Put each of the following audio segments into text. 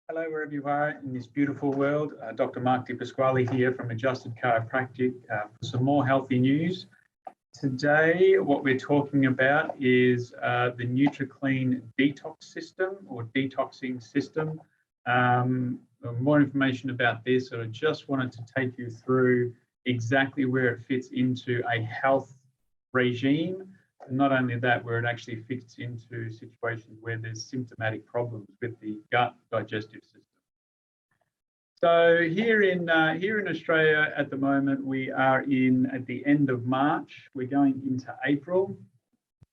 Hello, wherever you are in this beautiful world. Dr. Mark DiPasquale here from Adjusted Chiropractic for some more healthy news. Today, what we're talking about is the NutriClean detox system or detoxing system. More information about this, I just wanted to take you through exactly where it fits into a health regime. And not only that, where it actually fits into situations where there's symptomatic problems with the gut digestive system. So here in Australia at the moment, we are at the end of March. We're going into April.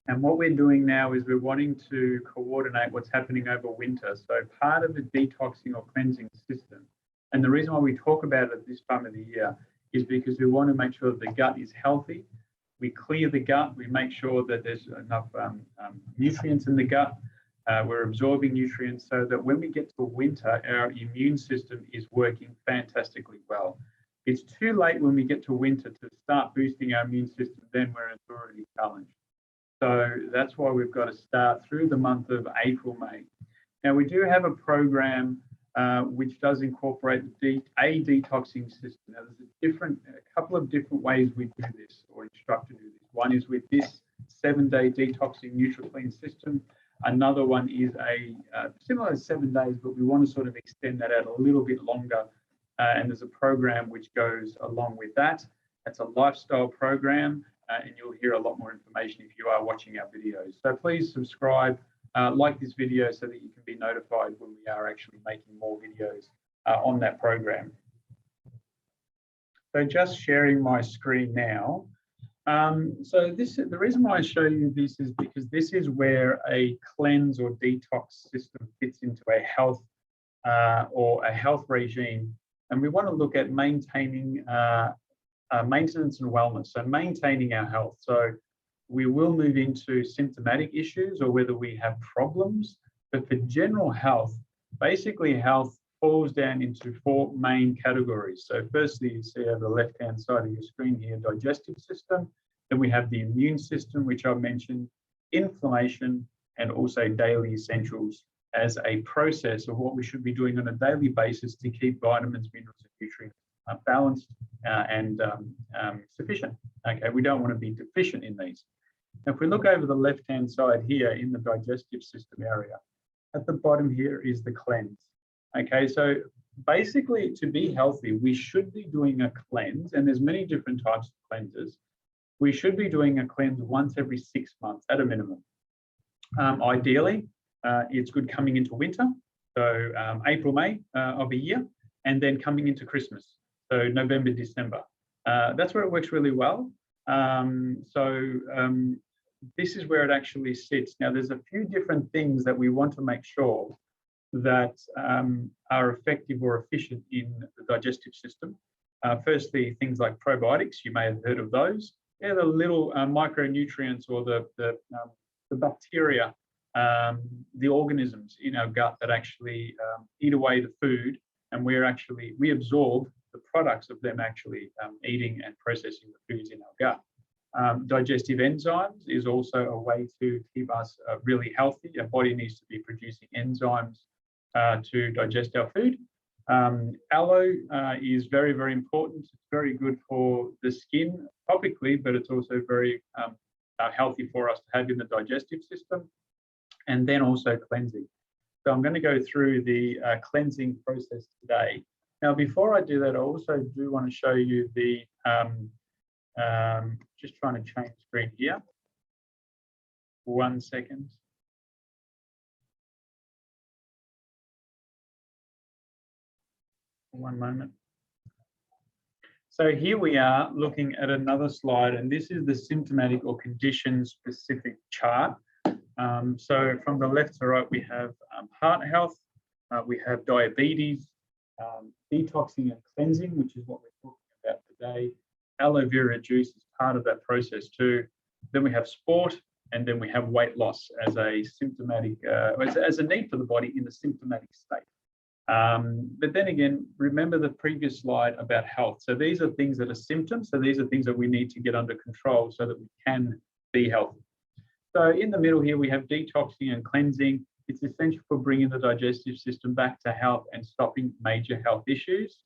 And what we're doing now is we're wanting to coordinate what's happening over winter. So part of the detoxing or cleansing system, and the reason why we talk about it at this time of the year is because we want to make sure that the gut is healthy. We clear the gut, we make sure that there's enough nutrients in the gut, we're absorbing nutrients so that when we get to winter, our immune system is working fantastically well. It's too late when we get to winter to start boosting our immune system then where it's already challenged. So that's why we've got to start through the month of April, May. Now we do have a program which does incorporate a detoxing system. Now there's a couple of different ways we do this or instruct to do this. One is with this 7-day detoxing NutriClean system. Another one is a similar to 7 days, but we want to sort of extend that out a little bit longer. And there's a program which goes along with that. That's a lifestyle program, and you'll hear a lot more information if you are watching our videos. So please subscribe. Like this video so that you can be notified when we are actually making more videos on that program. So just sharing my screen now. So the reason why I show you this is because this is where a cleanse or detox system fits into a health or a health regime. And we want to look at maintaining maintenance and wellness. So maintaining our health. So we will move into symptomatic issues or whether we have problems. But for general health, basically health falls down into 4 main categories. So firstly, you see over the left-hand side of your screen here, digestive system. Then we have the immune system, which I mentioned, inflammation, and also daily essentials as a process of what we should be doing on a daily basis to keep vitamins, minerals, and nutrients balanced and sufficient. Okay, we don't want to be deficient in these. Now, if we look over the left-hand side here in the digestive system area, at the bottom here is the cleanse. Okay, so basically to be healthy, we should be doing a cleanse, and there's many different types of cleanses. We should be doing a cleanse once every 6 months at a minimum. Ideally, it's good coming into winter, so April, May of a year, and then coming into Christmas, so November, December. That's where it works really well. This is where it actually sits. Now, there's a few different things that we want to make sure that are effective or efficient in the digestive system. Firstly, things like probiotics, you may have heard of those. They're the little micronutrients or the bacteria, the organisms in our gut that actually eat away the food, and we absorb the products of them actually eating and processing the foods in our gut. Digestive enzymes is also a way to keep us really healthy. Our body needs to be producing enzymes to digest our food. Aloe is very, very important. It's very good for the skin topically, but it's also very healthy for us to have in the digestive system. And then also cleansing. So I'm going to go through the cleansing process today. Now, before I do that, I also do want to show you the, just trying to change screen here. 1 second. One moment. So here we are looking at another slide, and this is the symptomatic or condition-specific chart. So from the left to right, we have heart health, we have diabetes, detoxing and cleansing, which is what we're talking about today. Aloe vera juice is part of that process too. Then we have sport, and then we have weight loss as a symptomatic, as a need for the body in the symptomatic state. But then again, remember the previous slide about health. So these are things that are symptoms. So these are things that we need to get under control so that we can be healthy. So in the middle here, we have detoxing and cleansing. It's essential for bringing the digestive system back to health and stopping major health issues.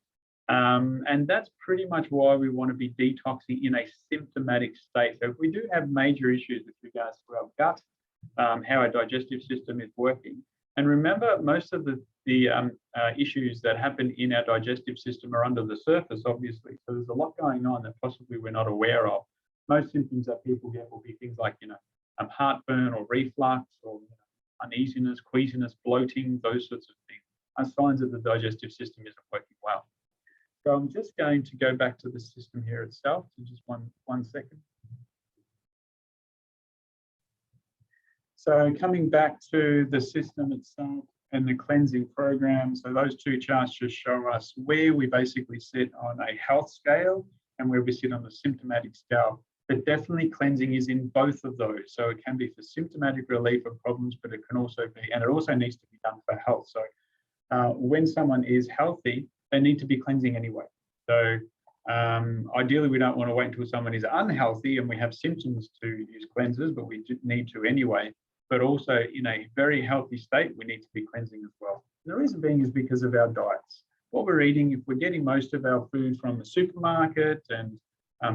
And that's pretty much why we want to be detoxing in a symptomatic state. So if we do have major issues with regards to our gut, how our digestive system is working. And remember, most of the issues that happen in our digestive system are under the surface, obviously. So there's a lot going on that possibly we're not aware of. Most symptoms that people get will be things like, heartburn or reflux or uneasiness, queasiness, bloating, those sorts of things are signs that the digestive system isn't working well. So I'm just going to go back to the system here itself, so just one second. So coming back to the system itself and the cleansing program, so those two charts just show us where we basically sit on a health scale and where we sit on the symptomatic scale. But definitely cleansing is in both of those. So it can be for symptomatic relief of problems, but it can also be, and it also needs to be done for health. So when someone is healthy, they need to be cleansing anyway. So ideally, we don't want to wait until someone is unhealthy and we have symptoms to use cleansers, but we need to anyway. But also in a very healthy state, we need to be cleansing as well. And the reason being is because of our diets. What we're eating, if we're getting most of our food from the supermarket and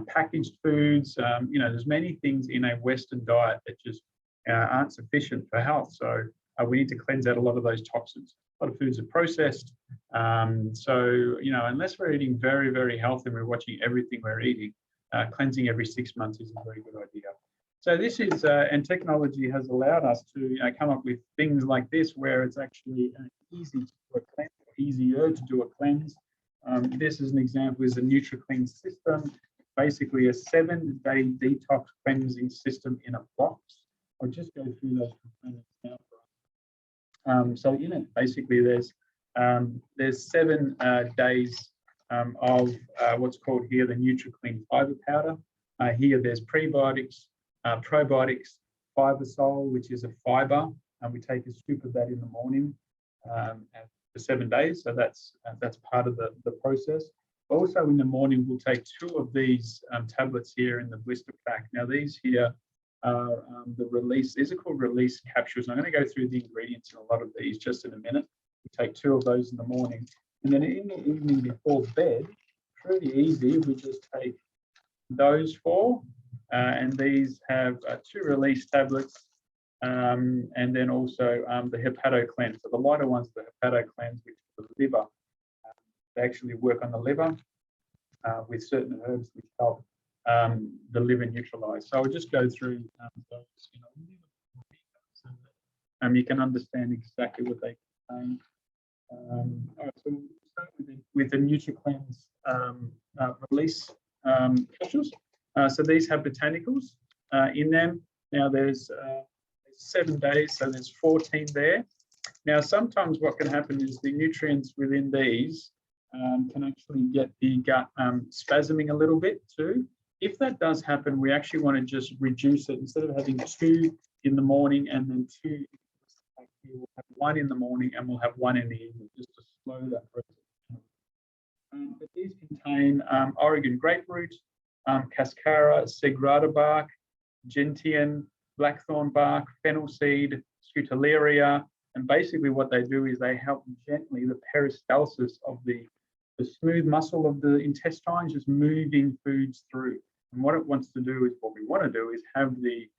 packaged foods, there's many things in a Western diet that just aren't sufficient for health. So we need to cleanse out a lot of those toxins. A lot of foods are processed. So unless we're eating very, very healthy and we're watching everything we're eating, cleansing every 6 months is a very good idea. So this is, and technology has allowed us to come up with things like this, where it's actually easy to do a cleanse, easier to do a cleanse. This is an example, is a NutriClean system, basically a 7-day detox cleansing system in a box. I'll just go through those components now for us. So in it, basically, there's 7 days of what's called here the NutriClean fibre powder. Here there's prebiotics, probiotics, fibre sol, which is a fibre, and we take a scoop of that in the morning for 7 days. So that's part of the process. Also in the morning, we'll take 2 of these tablets here in the blister pack. Now these here are the release. These are called release capsules. I'm going to go through the ingredients in a lot of these just in a minute. We take 2 of those in the morning, and then in the evening before bed, pretty easy. We just take those 4. And these have 2 release tablets, and then also the hepato cleanse. So the lighter ones, the hepato cleanse, which is the liver. They actually work on the liver with certain herbs which help the liver neutralize. So I'll just go through those you can understand exactly what they contain. All right, so we'll start with the NutriCleanse release capsules. So these have botanicals in them. Now there's 7 days, so there's 14 there. Now sometimes what can happen is the nutrients within these can actually get the gut spasming a little bit too. If that does happen, we actually want to just reduce it. Instead of having 2 in the morning and then 2, we'll have 1 in the morning and we'll have 1 in the evening, just to slow that process down. But these contain Oregon grapefruit, cascara, sagrada bark, gentian, blackthorn bark, fennel seed, scutellaria, and basically what they do is they help gently the peristalsis of the smooth muscle of the intestine, just moving foods through. And what it wants to do is, what we want to do is have the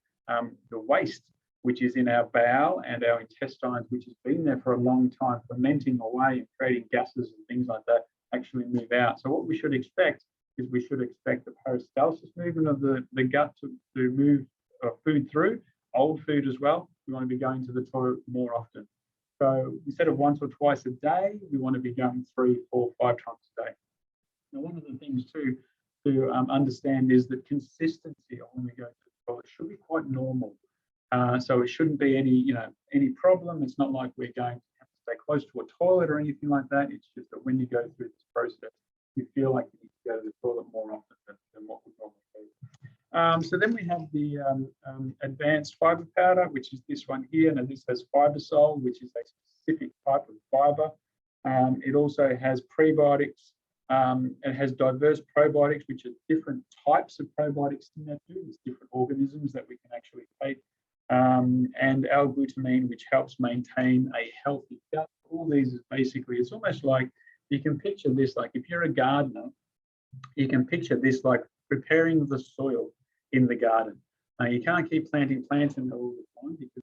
waste, which is in our bowel and our intestines, which has been there for a long time, fermenting away and creating gases and things like that, actually move out. So what we should expect is we should expect the peristalsis movement of the gut to move food through, old food as well. We want to be going to the toilet more often. So instead of once or twice a day, we want to be going 3, 4, 5 times a day. Now, one of the things too to understand is that consistency of when we go to the toilet should be quite normal. So it shouldn't be any problem. It's not like we're going to have to stay close to a toilet or anything like that. It's just that when you go through this process, you feel like you need to go to the toilet more often than what we normally do. So then we have the advanced fibre powder, which is this one here. Now this has fibre sol, which is a specific type of fibre. It also has prebiotics. It has diverse probiotics, which are different types of probiotics in there too. There's different organisms that we can actually take and L-glutamine, which helps maintain a healthy gut. All these is basically, it's almost like, you can picture this like if you're a gardener, you can picture this like preparing the soil in the garden. You can't keep planting plants in there all the time because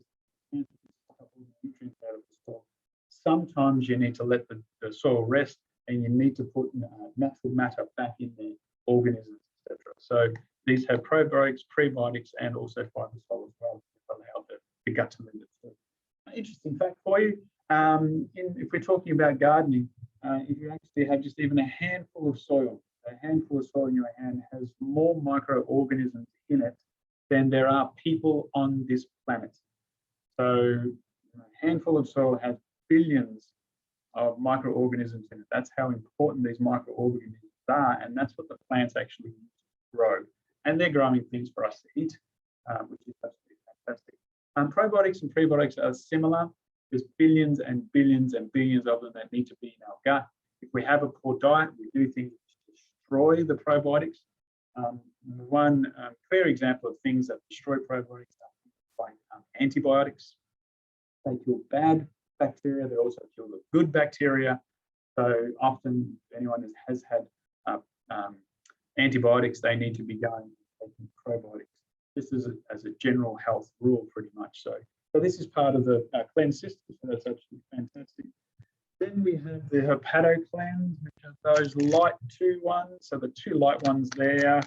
you can't suck up all the nutrients out of the soil. Sometimes you need to let the soil rest, and you need to put natural matter back in there, organisms, etc. So these have probiotics, prebiotics, and also fibre as well to allow the gut to live itself. Interesting fact for you, if we're talking about gardening, if you actually have just even a handful of soil in your hand has more microorganisms in it than there are people on this planet. So a handful of soil has billions of microorganisms in it. That's how important these microorganisms are, and that's what the plants actually grow. And they're growing things for us to eat, which is absolutely fantastic. Probiotics and prebiotics are similar. There's billions and billions and billions of them that need to be in our gut. If we have a poor diet, we do things to destroy the probiotics. One clear example of things that destroy probiotics are like antibiotics. They kill bad bacteria. They also kill the good bacteria. So often, if anyone has had antibiotics, they need to be going and taking probiotics. This is as a general health rule, pretty much. So this is part of the cleanse system. So that's absolutely fantastic. Then we have the hepato-cleanse, which are those light 2 ones. So the 2 light ones there.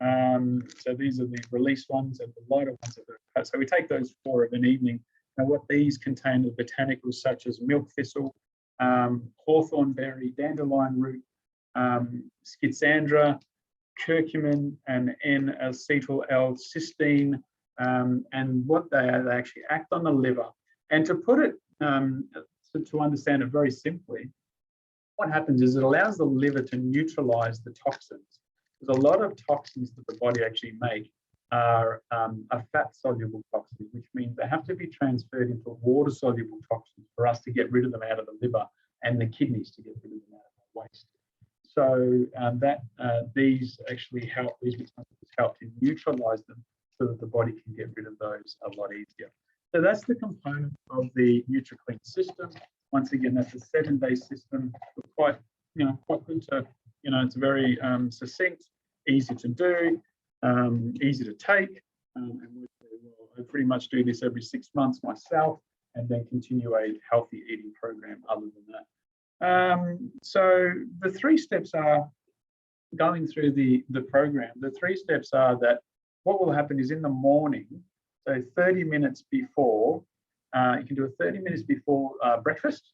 So these are the release ones, and the lighter ones are the. So we take those 4 of an evening. Now, what these contain are botanicals such as milk thistle, hawthorn berry, dandelion root, schizandra, curcumin, and N-acetyl L-cysteine. And what they are, they actually act on the liver. And to put it, to understand it very simply, what happens is it allows the liver to neutralize the toxins. Because a lot of toxins that the body actually make are fat-soluble toxins, which means they have to be transferred into water-soluble toxins for us to get rid of them out of the liver, and the kidneys to get rid of them out of our waste. So these actually help, these help to neutralize them so that the body can get rid of those a lot easier. So that's the component of the NutriClean system. Once again, that's a 7-day system. Quite good to, it's very succinct, easy to do, easy to take, and works very well. I pretty much do this every 6 months myself, and then continue a healthy eating program other than that. So the 3 steps are going through the program. The 3 steps are that what will happen is in the morning, so 30 minutes before, you can do it 30 minutes before breakfast,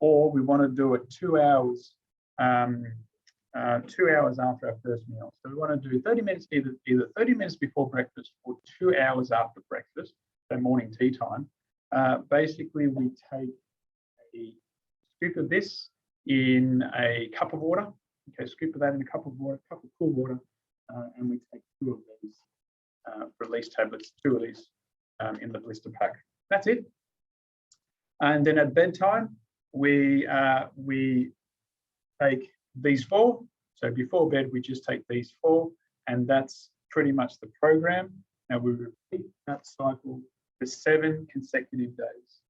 or we want to do it 2 hours, 2 hours after our first meal. So we want to do 30 minutes, either 30 minutes before breakfast or 2 hours after breakfast, so morning tea time. Basically, we take a scoop of this in a cup of water. Okay, scoop of that in a cup of water, cup of cool water, and we take 2 of these release tablets, 2 of these in the blister pack. That's it. And then at bedtime, we take these 4. So before bed, we just take these 4, and that's pretty much the program. Now we repeat that cycle for 7 consecutive days.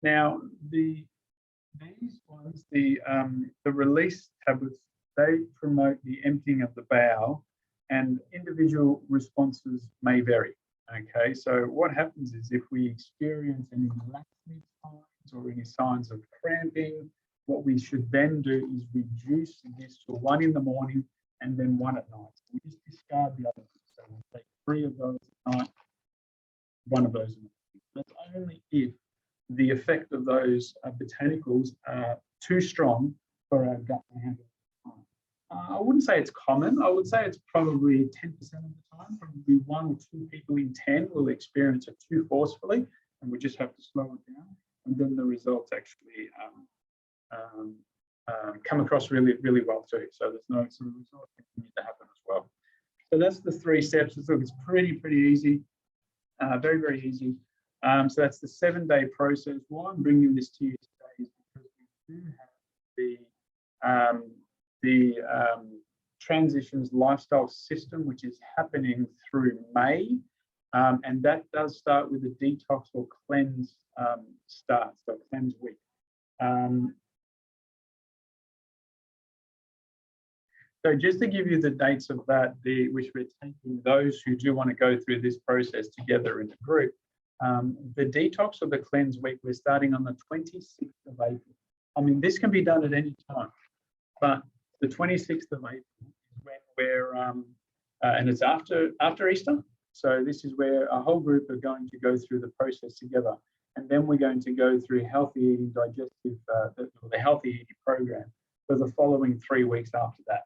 Now these ones, the release tablets, they promote the emptying of the bowel, and individual responses may vary. Okay, so what happens is if we experience any laxity signs or any signs of cramping, what we should then do is reduce this to 1 in the morning and then 1 at night. We just discard the other ones. So we'll take 3 of those at night, 1 of those in the morning. That's only if the effect of those botanicals are too strong for our gut to handle. I wouldn't say it's common. I would say it's probably 10% of the time. Probably 1 or 2 people in 10 will experience it too forcefully, and we just have to slow it down. And then the results actually come across really, really well too. So there's no sort of result continue to happen as well. So that's the 3 steps. Look, it's pretty easy, very, very easy. So that's the 7-day process. Why I'm bringing this to you today is because we do have the transitions lifestyle system, which is happening through May. And that does start with the detox or cleanse start, so cleanse week. So just to give you the dates of that, which we're taking those who do want to go through this process together in a group, the detox or the cleanse week, we're starting on the 26th of April. I mean, this can be done at any time, but the 26th of April is when we're, and it's after Easter. So this is where a whole group are going to go through the process together. And then we're going to go through healthy eating, digestive, the healthy eating program for the following 3 weeks after that.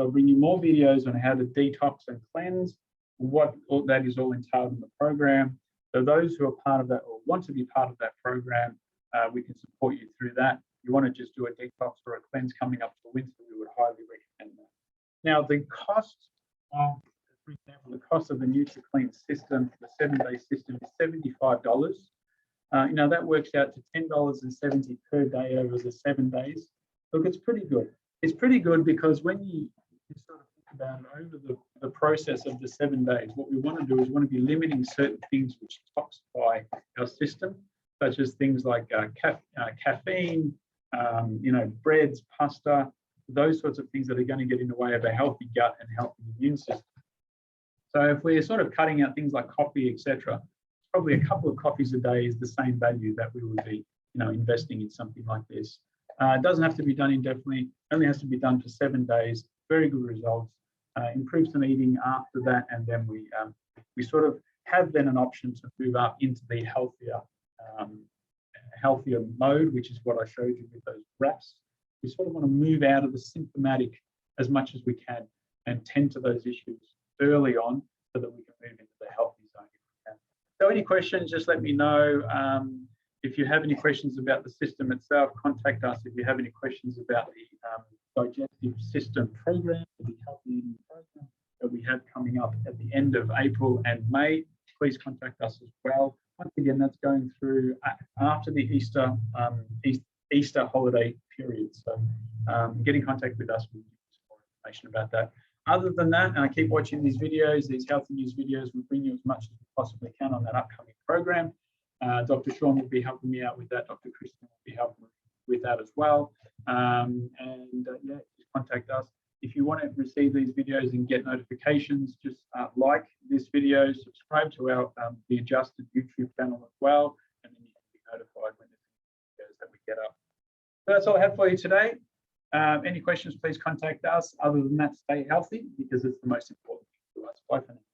I'll bring you more videos on how to detox and cleanse, what all that is all entailed in the program. So those who are part of that or want to be part of that program, we can support you through that. If you want to just do a detox or a cleanse coming up for winter, we would highly recommend that. Now, the cost of, for example, the cost of the NutriClean system, the 7-day system, is $75. You know, that works out to $10.70 per day over the 7 days. Look, it's pretty good. It's pretty good because when you sort of think about over the process of the 7 days, what we want to do is we want to be limiting certain things which detoxify our system, such as things like caffeine, you know, breads, pasta, those sorts of things that are going to get in the way of a healthy gut and healthy immune system. So if we're sort of cutting out things like coffee, etc., probably a couple of coffees a day is the same value that we would be, you know, investing in something like this. It doesn't have to be done indefinitely, only has to be done for 7 days. Very good results. Improves some eating after that, and then we sort of have then an option to move up into the healthier mode, which is what I showed you with those graphs. We sort of want to move out of the symptomatic as much as we can and tend to those issues early on so that we can move into the healthy zone if we can. So any questions, just let me know. If you have any questions about the system itself, contact us. If you have any questions about the digestive system program, the healthy eating program that we have coming up at the end of April and May, please contact us as well. Once again, that's going through after the Easter holiday period. So get in contact with us with more information about that. Other than that, and I keep watching these videos, these healthy news videos, we'll bring you as much as we possibly can on that upcoming program. Dr. Sean will be helping me out with that. Dr. Kristen will be helping with that as well. Yeah, just contact us. If you want to receive these videos and get notifications, just like this video, subscribe to our the Adjusted YouTube channel as well, and then you can be notified when there's videos that we get up. So that's all I have for you today. Any questions, please contact us. Other than that, stay healthy because it's the most important thing to us. Bye for now.